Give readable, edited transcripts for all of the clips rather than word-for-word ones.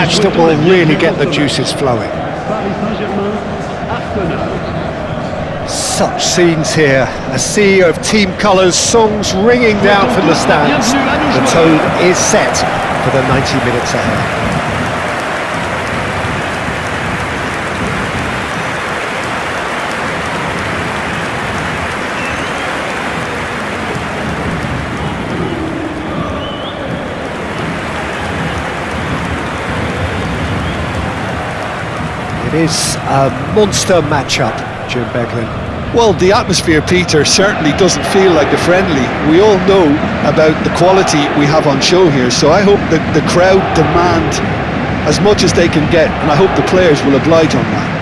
match that will really get the juices flowing. Such scenes here, a sea of team colours, songs ringing down from the stands. The tone is set for the 90 minutes ahead. It is a monster matchup, Jim Beglin. Well, the atmosphere, Peter, certainly doesn't feel like a friendly. We all know about the quality we have on show here, so I hope that the crowd demand as much as they can get, and I hope the players will oblige on that.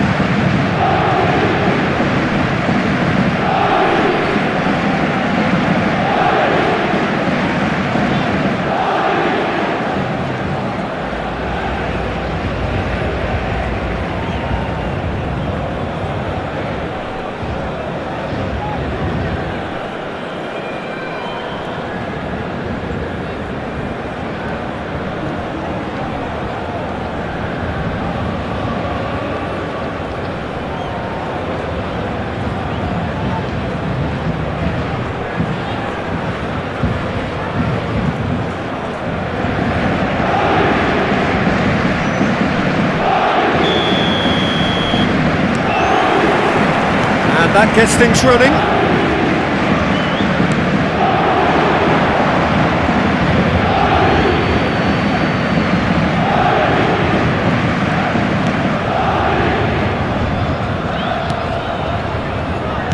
That gets things running.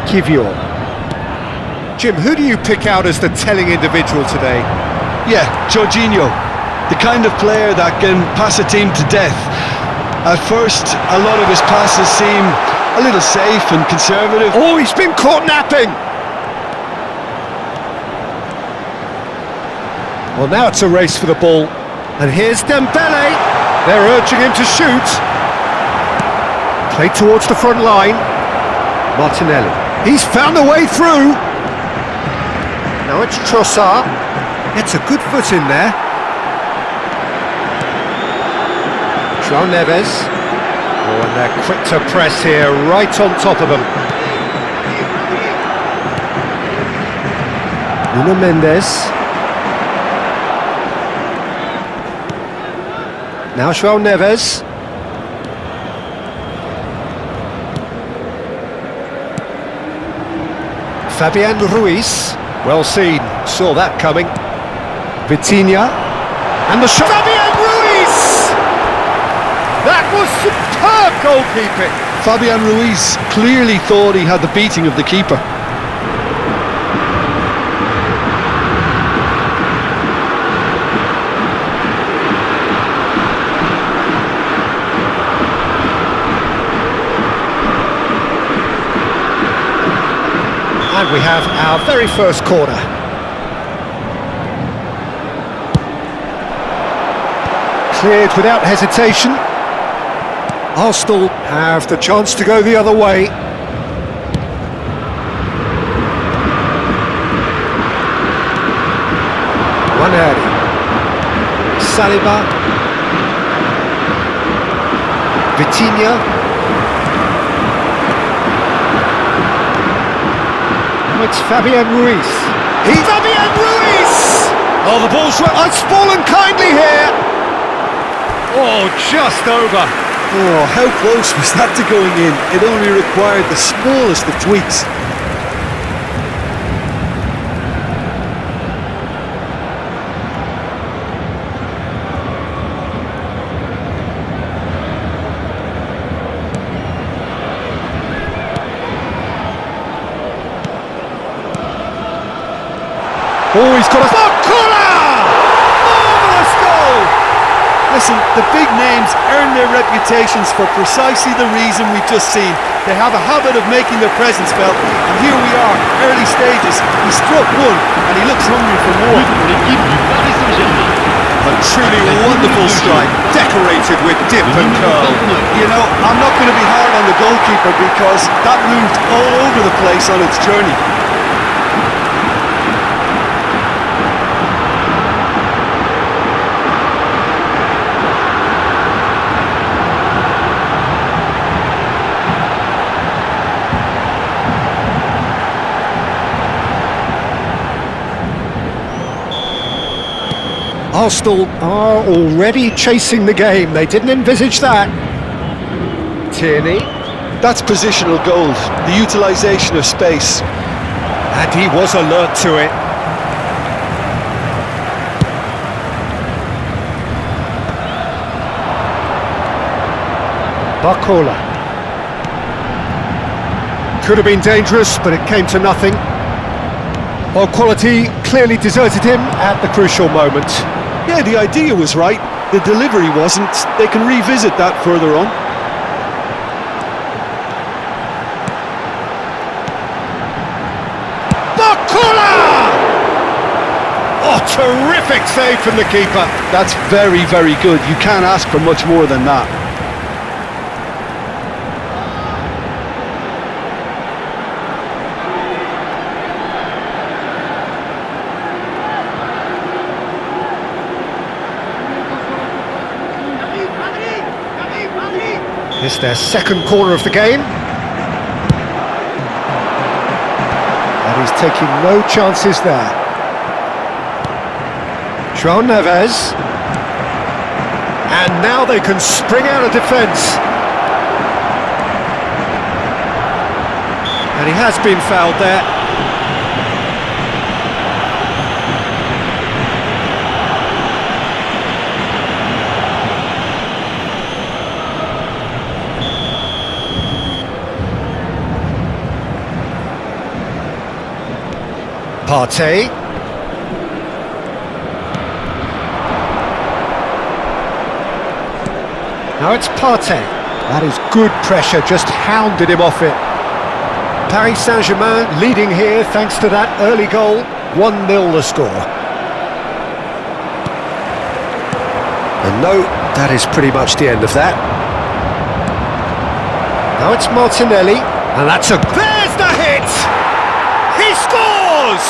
Kivior. Jim, who do you pick out as the telling individual today? Yeah, Jorginho, the kind of player that can pass a team to death. At first, a lot of his passes seem a little safe and conservative. Oh, he's been caught napping! Well, now it's a race for the ball. And here's Dembele. They're urging him to shoot. Play towards the front line. Martinelli. He's found a way through. Now it's Trossard. Gets a good foot in there. João Neves. Oh, and they're quick to press here, right on top of them. Nuno Mendes. Now João Neves. Fabian Ruiz. Well seen, saw that coming. Vitinha. And the shot. Fabian Ruiz! That was superb goalkeeping. Fabian Ruiz clearly thought he had the beating of the keeper. And we have our very first corner. Cleared without hesitation. Arsenal have the chance to go the other way. Waneri. Saliba. Vitinha. It's Fabian Ruiz. Fabian Ruiz! Oh, the ball's it's fallen kindly here. Oh, just over. Oh, how close was that to going in? It only required the smallest of tweaks. Oh, he's got a... corner! Marvellous goal! Listen, the big names earn their reputations for precisely the reason we've just seen. They have a habit of making their presence felt, and here we are, early stages. He struck one, and he looks hungry for more. A truly wonderful strike, decorated with dip and curl. You know, I'm not going to be hard on the goalkeeper because that moved all over the place on its journey. Arsenal are already chasing the game. They didn't envisage that. Tierney. That's positional gold, the utilisation of space. And he was alert to it. Barcola. Could have been dangerous, but it came to nothing. Well, quality clearly deserted him at the crucial moment. Yeah, the idea was right, the delivery wasn't. They can revisit that further on. Barcola! Oh, terrific save from the keeper. That's very, very good. You can't ask for much more than that. It's their second corner of the game. And he's taking no chances there. João Neves. And now they can spring out of defence. And he has been fouled there. Partey. Now it's Partey. That is good pressure, just hounded him off it. Paris Saint-Germain leading here thanks to that early goal. 1-0 the score. And no, that is pretty much the end of that. Now it's Martinelli. And that's a... There's the hit! He scores!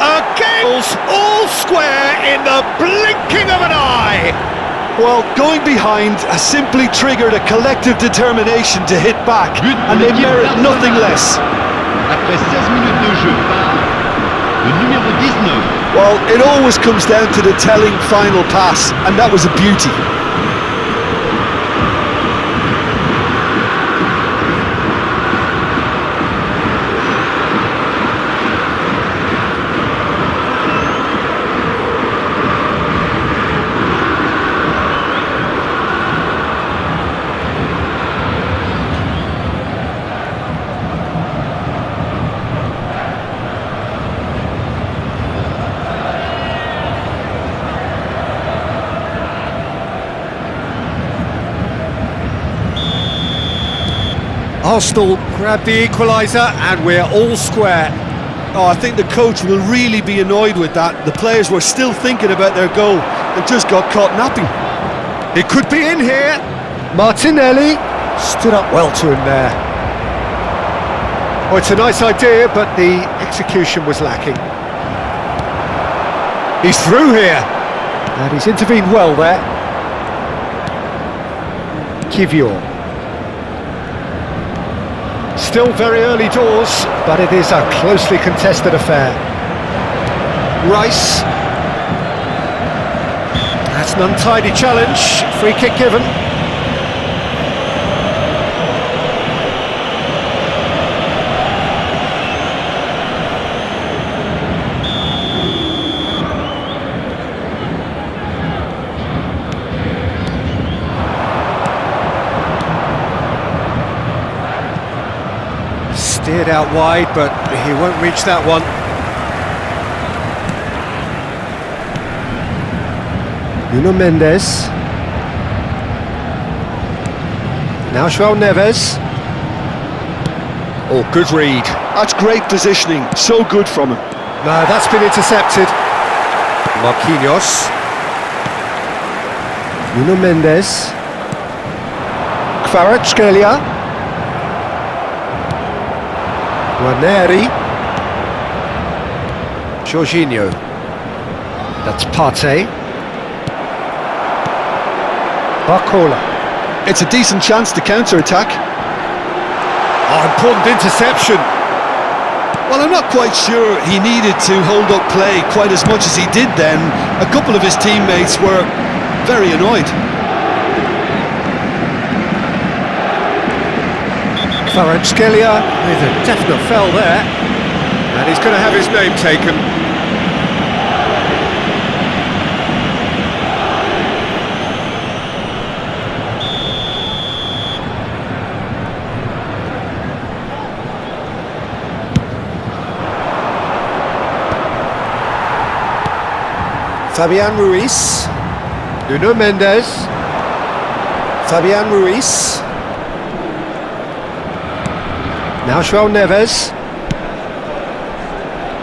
A game all square in the blinking of an eye! Well, going behind has simply triggered a collective determination to hit back, and they merit nothing less. Après 16 minutes de jeu par le numéro 19. Well, it always comes down to the telling final pass, and that was a beauty. Arsenal grab the equaliser and we're all square. Oh, I think the coach will really be annoyed with that. The players were still thinking about their goal and just got caught napping. It could be in here. Martinelli stood up well to him there. Oh, it's a nice idea, but the execution was lacking. He's through here. And he's intervened well there. Kivior. Still very early doors, but it is a closely contested affair. Rice. That's an untidy challenge. Free kick given. Steered out wide, but he won't reach that one. Nuno Mendes. Now João Neves. Oh, good read. That's great positioning, so good from him. No, that's been intercepted. Marquinhos. Nuno Mendes. Kvaratskhelia. Ranieri. Jorginho. That's Partey. Barcola. It's a decent chance to counter-attack. Oh, important interception. Well, I'm not quite sure he needed to hold up play quite as much as he did then. A couple of his teammates were very annoyed. Kvaratskhelia with a definite foul there. And he's going to have his name taken. Fabian Ruiz. Nuno Mendes. Fabian Ruiz. Now João Neves.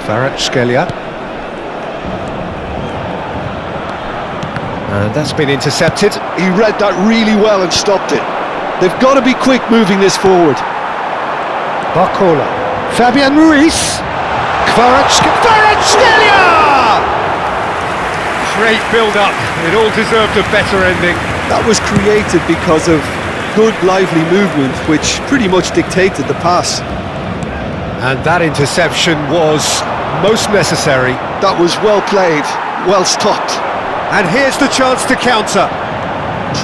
Kvaratskhelia. And that's been intercepted. He read that really well and stopped it. They've got to be quick moving this forward. Barcola. Fabian Ruiz. Kvaratskhelia! Great build-up. It all deserved a better ending. That was created because of good, lively movement, which pretty much dictated the pass. And that interception was most necessary. That was well played, well stopped. And here's the chance to counter.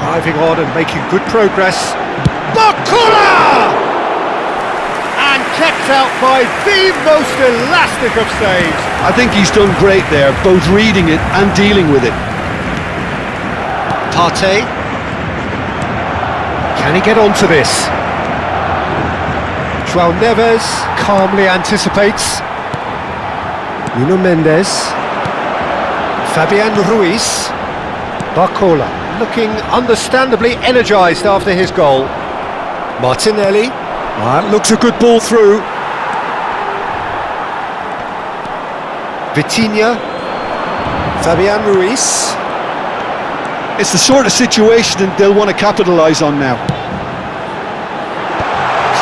Driving on and making good progress. Barcola! And kept out by the most elastic of saves. I think he's done great there, both reading it and dealing with it. Partey. Can he get onto this? João Neves calmly anticipates. Nuno Mendes. Fabian Ruiz. Barcola looking understandably energised after his goal. Martinelli. Looks a good ball through. Vitinha. Fabian Ruiz. It's the sort of situation that they'll want to capitalise on now.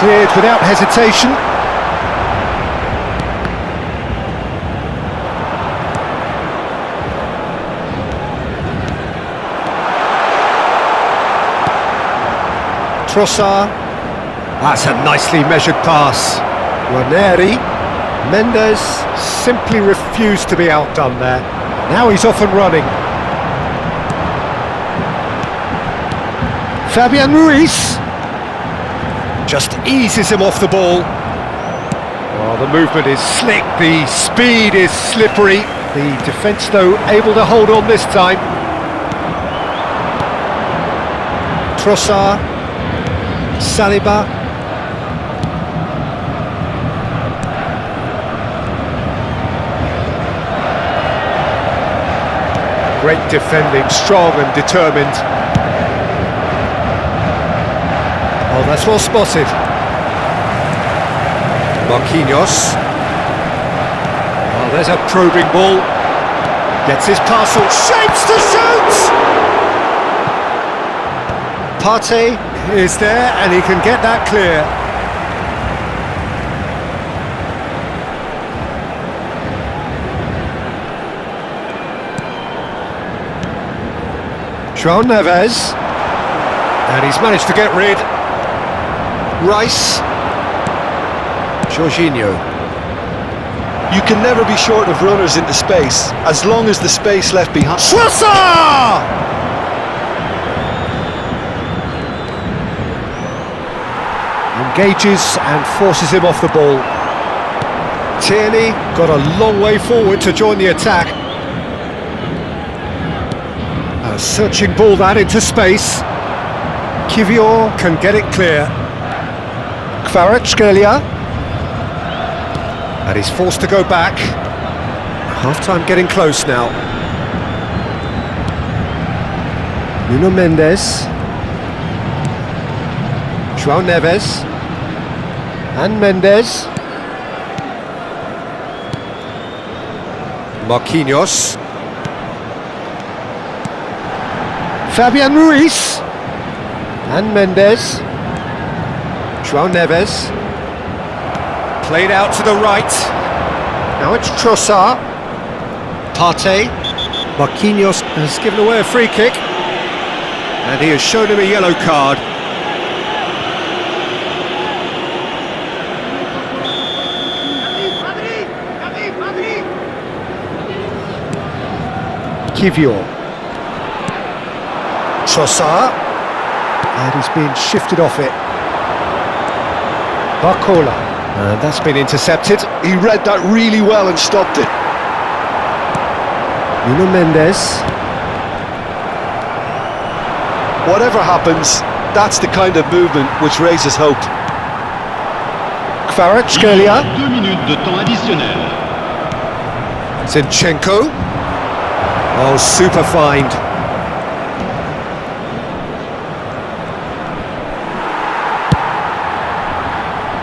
Cleared without hesitation. Trossard. That's a nicely measured pass. Ranieri. Mendes simply refused to be outdone there. Now he's off and running. Fabian Ruiz just eases him off the ball. Well, the movement is slick, the speed is slippery. The defence, though, able to hold on this time. Trossard. Saliba. Great defending, strong and determined. Oh, that's well spotted. Marquinhos. Oh, there's a probing ball. Gets his parcel, shapes to shoot! Partey is there and he can get that clear. João Neves. And he's managed to get rid. Rice. Jorginho. You can never be short of runners into space, as long as the space left behind. Trossard! Engages and forces him off the ball. Tierney got a long way forward to join the attack. A searching ball that into space. Kivior can get it clear. Kvaratskhelia. And he's forced to go back. Half-time getting close now. Nuno Mendes. João Neves. And Mendes. Marquinhos. Fabian Ruiz. And Mendes. João Neves. Played out to the right. Now it's Trossard. Partey. Marquinhos has given away a free kick. And he has shown him a yellow card. Kivior. Trossard. And he's been shifted off it. Barcola. And that's been intercepted. He read that really well and stopped it. Nuno Mendes. Whatever happens, that's the kind of movement which raises hope. Kvaratskhelia. 2 minutes de temps additionnel. Zinchenko. Oh, super find.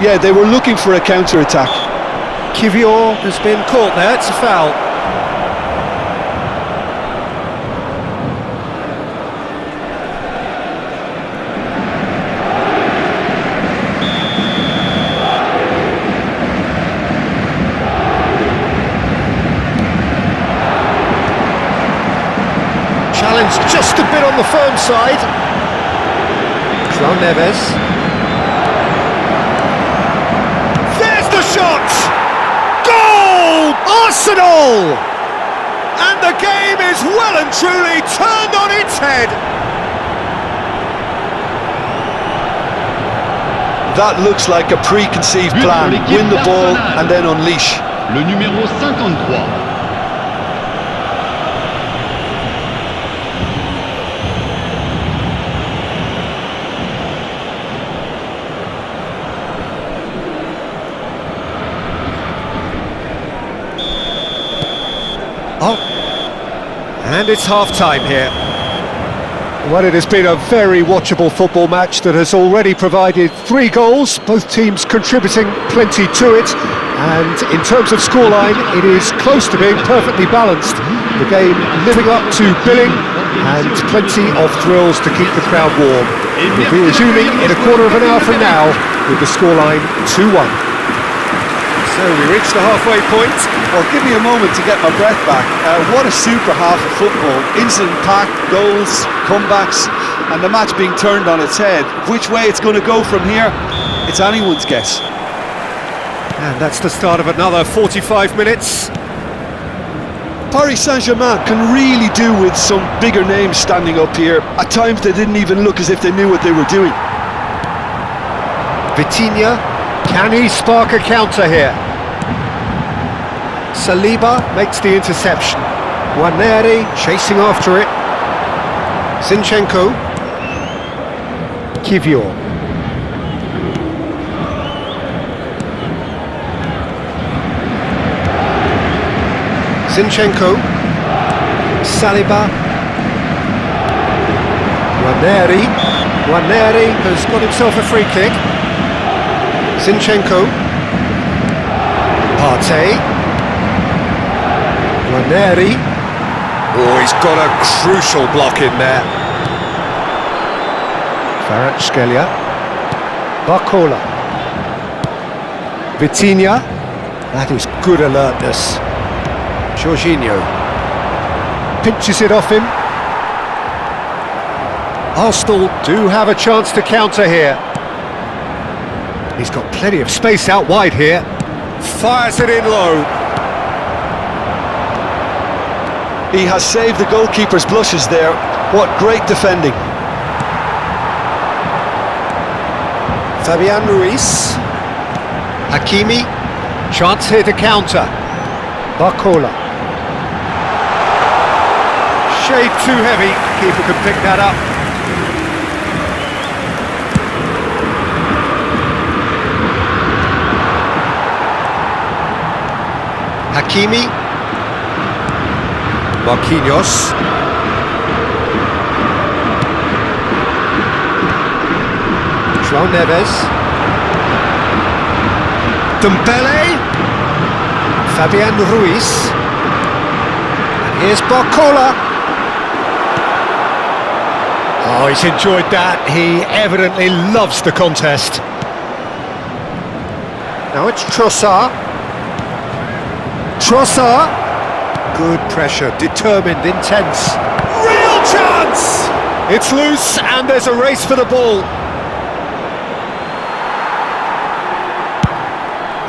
Yeah, they were looking for a counter-attack. Kivior has been caught there, it's a foul. Challenge just a bit on the firm side. João Neves. Shot! Goal! Arsenal! And the game is well and truly turned on its head. That looks like a preconceived plan. Win the ball and then unleash. Le numéro 53. Oh, and it's half-time here. Well, it has been a very watchable football match that has already provided 3 goals, both teams contributing plenty to it. And in terms of scoreline, it is close to being perfectly balanced. The game living up to billing and plenty of thrills to keep the crowd warm. We'll be resuming in a quarter of an hour from now with the scoreline 2-1. So we reached the halfway point. Well, give me a moment to get my breath back. What a super half of football. Incident-packed, goals, comebacks, and the match being turned on its head. Which way it's going to go from here, it's anyone's guess. And that's the start of another 45 minutes. Paris Saint-Germain can really do with some bigger names standing up here. At times they didn't even look as if they knew what they were doing. Vitinha, can he spark a counter here? Saliba makes the interception. Guarneri chasing after it. Zinchenko. Kivior. Zinchenko. Saliba. Guarneri. Guarneri has got himself a free kick. Zinchenko. Partey. Guarneri. Oh, he's got a crucial block in there. Kvaratskhelia. Barcola. Vitinha. That is good alertness. Jorginho. Pinches it off him. Arsenal do have a chance to counter here. He's got plenty of space out wide here. Fires it in low. He has saved the goalkeeper's blushes there. What great defending. Fabian Ruiz. Hakimi. Chance here to counter. Barcola. Shade too heavy. Keeper can pick that up. Hakimi. Marquinhos. João Neves. Dembele. Fabian Ruiz. And here's Barcola. Oh, he's enjoyed that. He evidently loves the contest. Now it's Trossard. Trossard. Good pressure, determined, intense. Real chance! It's loose and there's a race for the ball.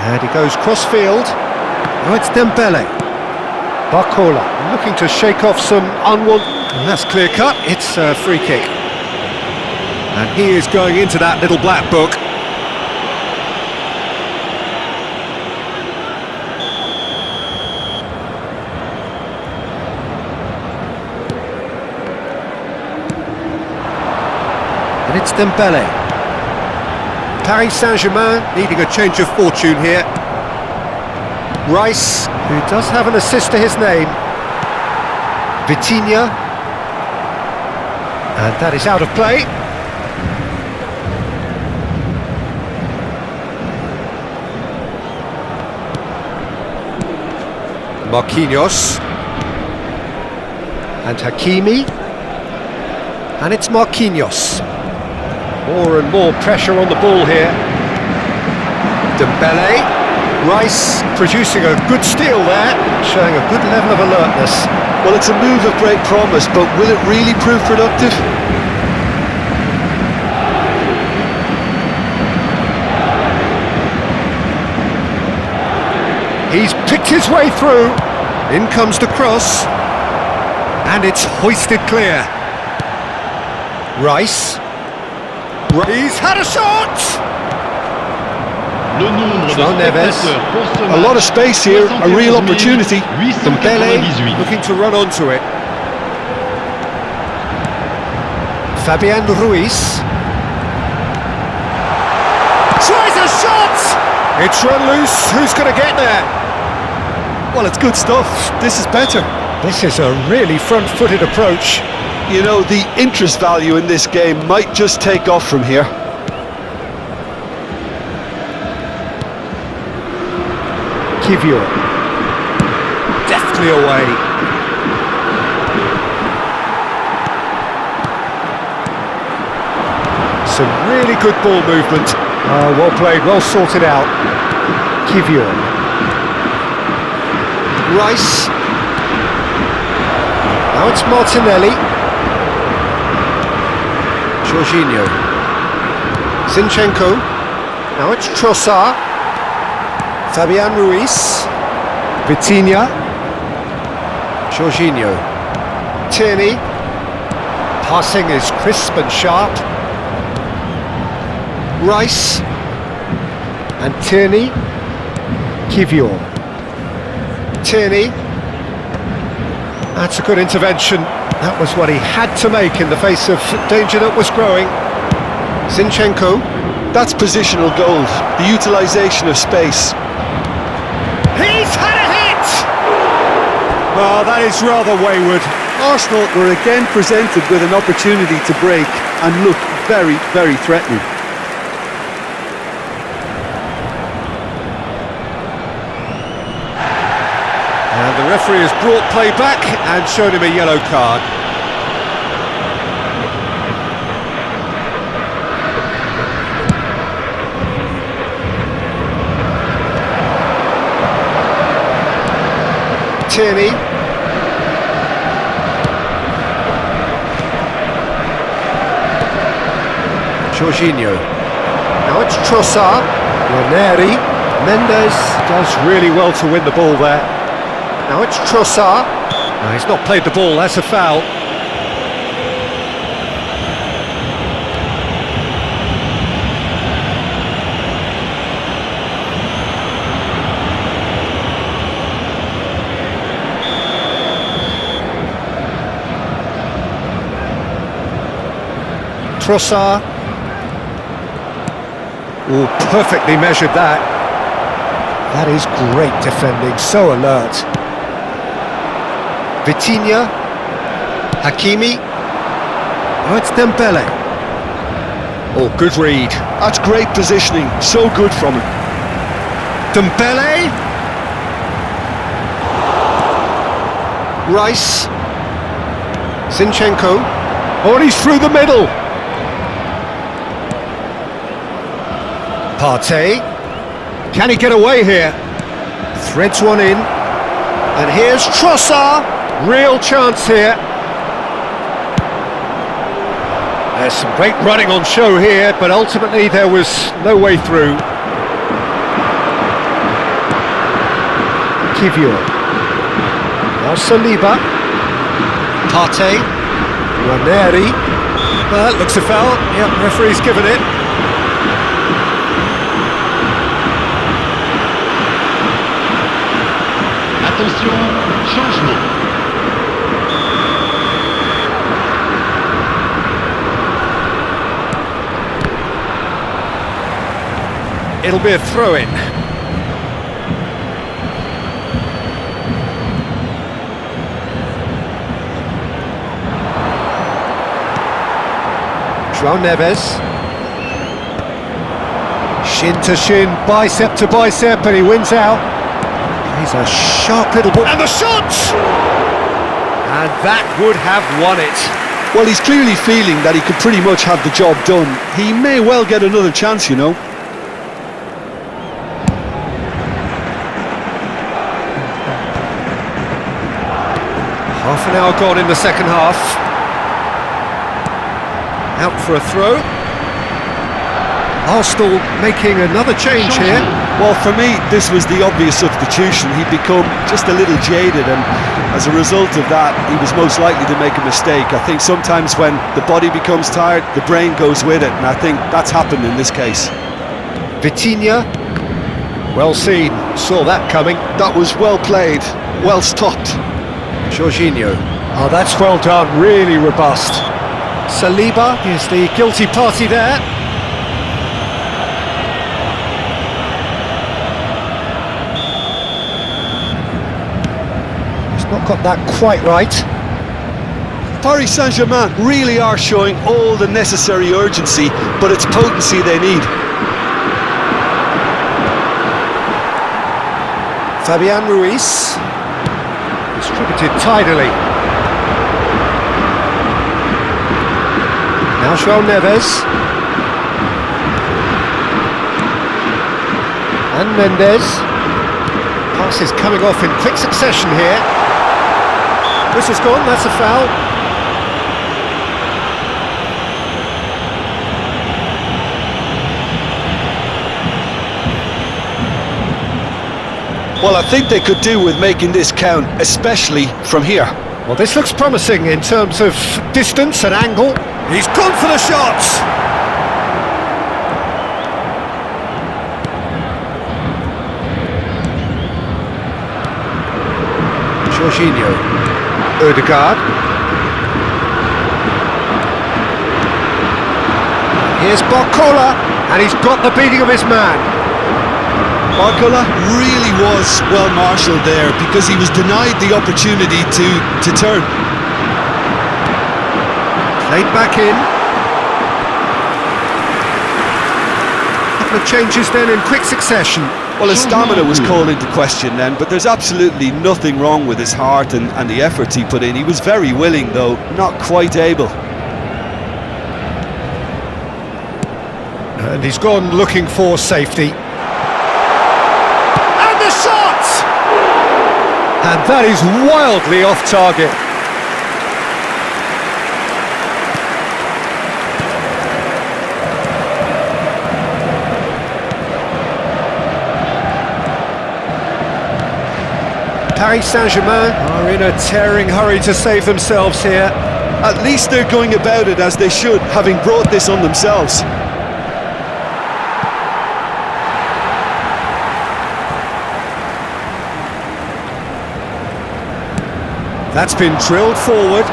And he goes cross-field. Now it's Dembele. Barcola looking to shake off some unwanted... That's clear cut, it's a free kick. And he is going into that little black book. And it's Dembele. Paris Saint-Germain needing a change of fortune here. Rice, who does have an assist to his name. Vitinha. And that is out of play. Marquinhos. And Hakimi. And it's Marquinhos. More and more pressure on the ball here. Dembele. Rice producing a good steal there, showing a good level of alertness. Well, it's a move of great promise, but will it really prove productive? He's picked his way through. In comes the cross. And it's hoisted clear. Rice. He's had a shot! Le nombre de João Neves. spectateurs pour ce A match, lot of space here, a real 71 opportunity. Dembele 898. looking to run onto it. Fabian Ruiz. Tries a shot! It's run loose. Who's going to get there? Well, it's good stuff. This is better. This is a really front-footed approach. You know, the interest value in this game might just take off from here. Kivior. Deftly away. Some really good ball movement. Well played, well sorted out. Kivior. Rice. Now it's Martinelli. Jorginho. Zinchenko. Now it's Trossard. Fabian Ruiz. Vitinha. Jorginho. Tierney. Passing is crisp and sharp. Rice. And Tierney. Kivior. Tierney. That's a good intervention. That was what he had to make in the face of danger that was growing. Zinchenko. That's positional gold, the utilisation of space. He's had a hit! Oh, that is rather wayward. Arsenal were again presented with an opportunity to break and looked very, very threatening. And the referee has brought play back and shown him a yellow card. Tierney. Jorginho. Now it's Trossard. Ranieri. Mendes does really well to win the ball there. Now it's Trossard. No, he's not played the ball, that's a foul. Trossard. Oh, perfectly measured that. That is great defending, so alert. Vitinha. Hakimi. Oh, it's Dembele. Oh, good read. That's great positioning, so good from him. Dembele. Rice. Zinchenko. Oh, and he's through the middle. Partey. Can he get away here? Threads one in. And here's Trossard. Real chance here. There's some great running on show here, but ultimately there was no way through. Kivior. Now Saliba. Partey. Ranieri. Well, looks a foul. Yep, referee's given it. Attention, changement. It'll be a throw-in. João Neves. Shin to shin, bicep to bicep, and he wins out. He's a sharp little ball. And the shot! And that would have won it. Well, he's clearly feeling that he could pretty much have the job done. He may well get another chance, you know. Half an hour gone in the second half. Out for a throw. Arsenal making another change here. Well, for me, this was the obvious substitution. He'd become just a little jaded, and as a result of that, he was most likely to make a mistake. I think sometimes when the body becomes tired, the brain goes with it, and I think that's happened in this case. Vitinha. Well seen, saw that coming. That was well played, well stopped. Jorginho. Oh, that's well done, really robust. Saliba is the guilty party there. He's not got that quite right. Paris Saint-Germain really are showing all the necessary urgency, but it's potency they need. Fabian Ruiz. Distributed tidily. Now João Neves. And Mendes. Passes coming off in quick succession here. This has gone, that's a foul. Well, I think they could do with making this count, especially from here. Well, this looks promising in terms of distance and angle. He's gone for the shots! Jorginho. Odegaard. Here's Barcola, and he's got the beating of his man. Barcola really was well marshalled there because he was denied the opportunity to turn. Played back in. Couple of changes then in quick succession. Well, his stamina was called into question then, but there's absolutely nothing wrong with his heart and the efforts he put in. He was very willing, though not quite able. And he's gone looking for safety. Shot! And that is wildly off target. Paris Saint-Germain are in a tearing hurry to save themselves here. At least they're going about it as they should, having brought this on themselves. That's been drilled forward.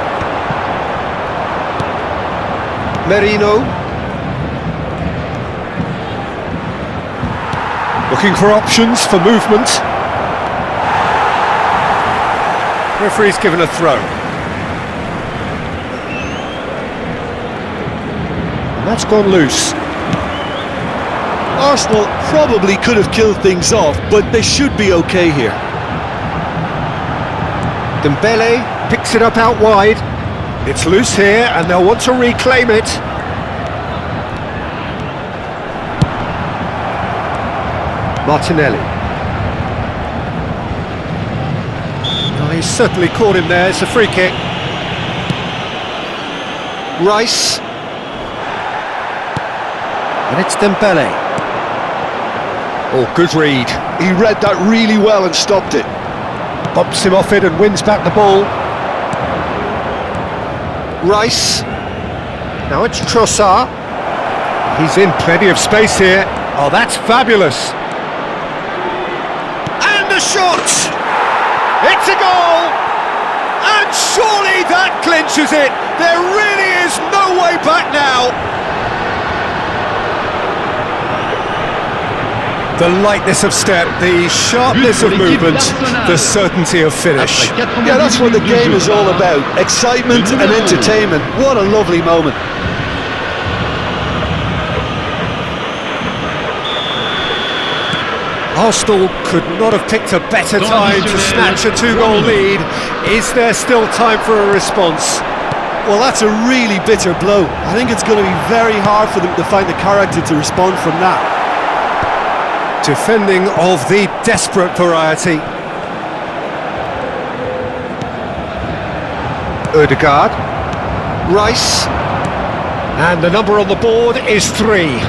Merino. Looking for options for movement. Referee's given a throw. And that's gone loose. Arsenal probably could have killed things off, but they should be okay here. Dembele picks it up out wide. It's loose here and they'll want to reclaim it. Martinelli. Oh, he's certainly caught him there, it's a free kick. Rice. And it's Dembele. Oh, good read. He read that really well and stopped it. Bumps him off it and wins back the ball. Rice. Now it's Trossard. He's in plenty of space here. Oh, that's fabulous. And the shot! It's a goal! And surely that clinches it! There really is no way back now! The lightness of step, the sharpness of movement, the certainty of finish. Yeah, that's what the game is all about. Excitement and entertainment. What a lovely moment. Arsenal could not have picked a better time to snatch a two-goal lead. Is there still time for a response? Well, that's a really bitter blow. I think it's going to be very hard for them to find the character to respond from that. Defending of the desperate variety. Ødegaard. Rice. And the number on the board is 3.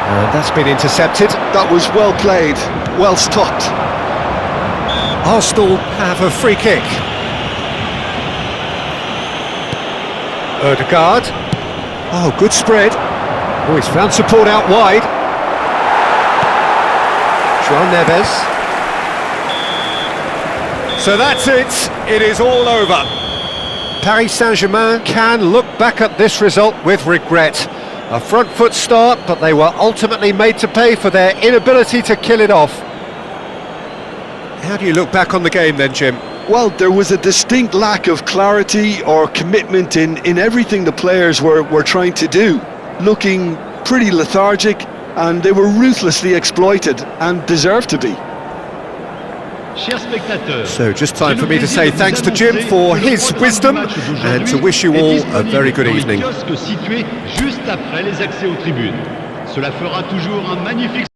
And that's been intercepted. That was well played, well stopped. Arsenal have a free kick. Ødegaard. Oh, good spread. Oh, he's found support out wide. João Neves. So that's it. It is all over. Paris Saint-Germain can look back at this result with regret. A front foot start, but they were ultimately made to pay for their inability to kill it off. How do you look back on the game then, Jim? Well, there was a distinct lack of clarity or commitment in everything the players were trying to do. Looking pretty lethargic, and they were ruthlessly exploited and deserved to be. So just time for me to say thanks to Jim for his wisdom and to wish you all a very good evening. Juste après les accès aux tribunes. Cela fera toujours un magnifique